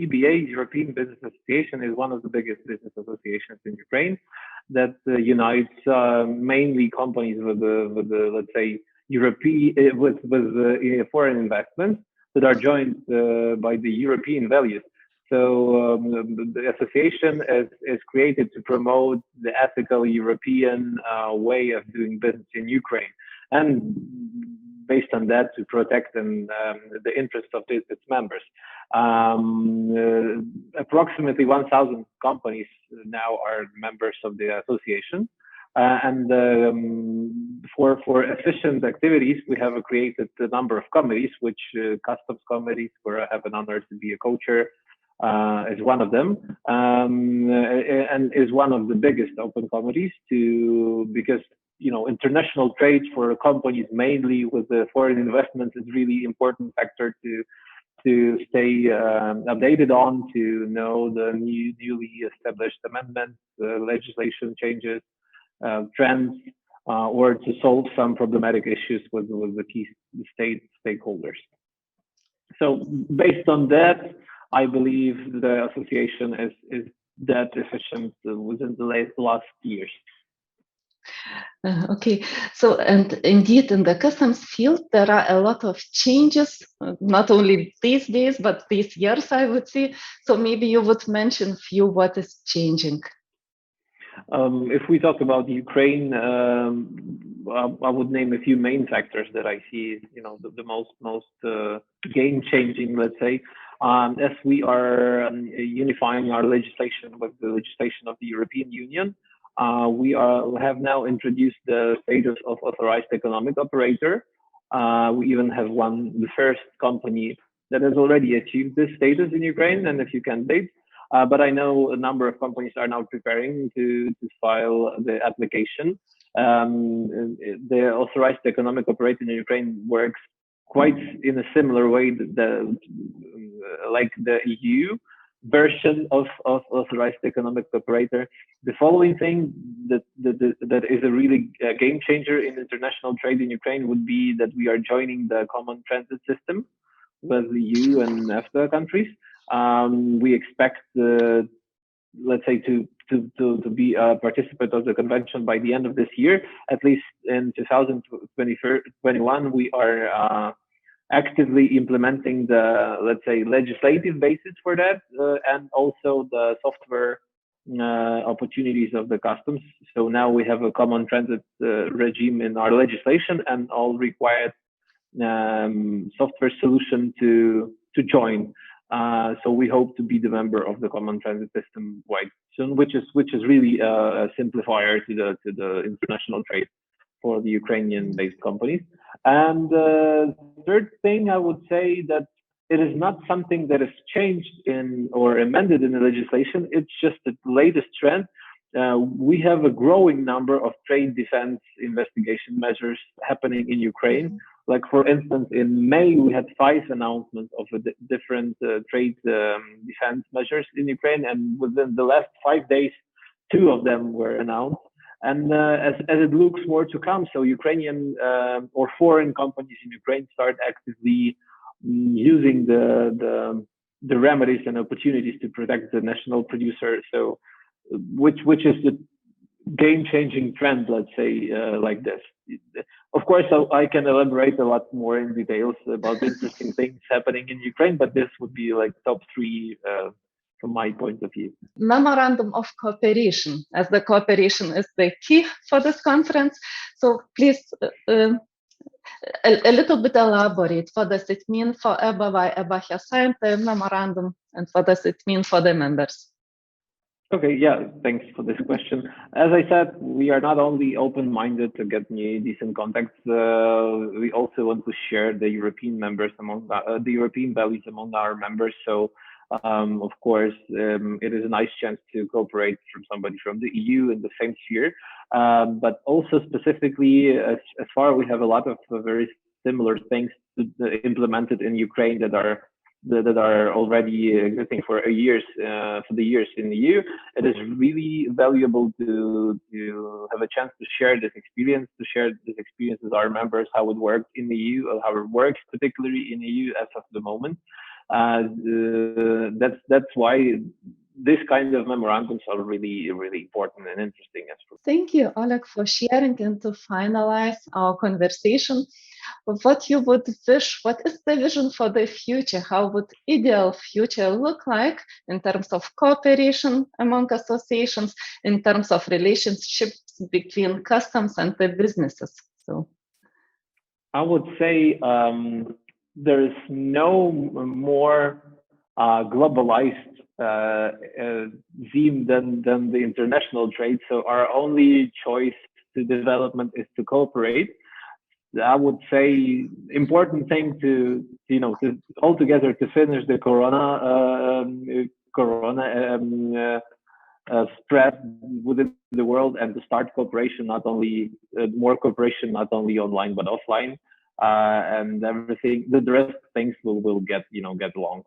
EBA, European Business Association, is one of the biggest business associations in Ukraine that unites mainly companies with the let's say European with foreign investments that are joined by the European values. So the association is created to promote the ethical European way of doing business in Ukraine, and based on that, to protect the interests of its members. Approximately 1,000 companies now are members of the association. And for efficient activities, we have created a number of committees, which customs committees, where I have an honor to be a co-chair, is one of them, and is one of the biggest open committees because international trade for companies, mainly with the foreign investments, is really important factor to stay updated on, to know the newly established amendments, legislation changes, trends, or to solve some problematic issues with the key stakeholders. So based on that, I believe the association is that efficient within the last years. Okay, so and indeed in the customs field there are a lot of changes, not only these days but these years, I would say. So maybe you would mention a few what is changing. If we talk about Ukraine, I would name a few main factors that I see, the most game-changing, let's say, as we are unifying our legislation with the legislation of the European Union. We have now introduced the status of authorized economic operator. We even have the first company that has already achieved this status in Ukraine, and a few candidates. But I know a number of companies are now preparing to file the application. The authorized economic operator in Ukraine works quite in a similar way like the EU version of authorized economic operator. The following thing that is a really game changer in international trade in Ukraine would be that we are joining the common transit system with the EU and NAFTA countries. We expect, let's say, to be a participant of the convention by the end of this year. At least in 2021, we are actively implementing the, let's say, legislative basis for that, and also the software opportunities of the customs. So now we have a common transit regime in our legislation, and all required software solution to join. So we hope to be the member of the common transit system quite soon, which is really a simplifier to the international trade for the Ukrainian-based companies. And third thing, I would say that it is not something that is changed or amended in the legislation. It's just the latest trend. We have a growing number of trade defense investigation measures happening in Ukraine. Like, for instance, in May, we had 5 announcements of different trade defense measures in Ukraine. And within the last 5 days, 2 of them were announced. And as it looks more to come, so Ukrainian or foreign companies in Ukraine start actively using the remedies and opportunities to protect the national producer. So, which is the game-changing trend, let's say, like this. Of course, I can elaborate a lot more in details about interesting things happening in Ukraine, but this would be like top 3 from my point of view. Memorandum of cooperation, as the cooperation is the key for this conference. So please, a little bit elaborate. What does it mean for EBA, why EBA has signed the memorandum, and what does it mean for the members? Okay, yeah, thanks for this question. As I said, we are not only open-minded to get new decent contacts, we also want to share the European members the European values among our members. So, of course, it is a nice chance to cooperate from somebody from the EU in the same sphere. But also specifically, as far we have a lot of very similar things implemented in Ukraine that are already existing for the years in the EU. It is really valuable to have a chance to share this experience, with our members, how it works in the EU, or how it works particularly in the EU as of the moment. That's why this kind of memorandums are really, really important and interesting. Thank you, Oleg, for sharing. And to finalize our conversation, what you would wish, what is the vision for the future? How would ideal future look like in terms of cooperation among associations, in terms of relationships between customs and the businesses? So I would say there is no more globalized theme than the international trade. So our only choice to development is to cooperate. I would say important thing to altogether to finish the corona spread within the world, and to start cooperation, not only more cooperation, not only online but offline, and everything. The rest of things will get along.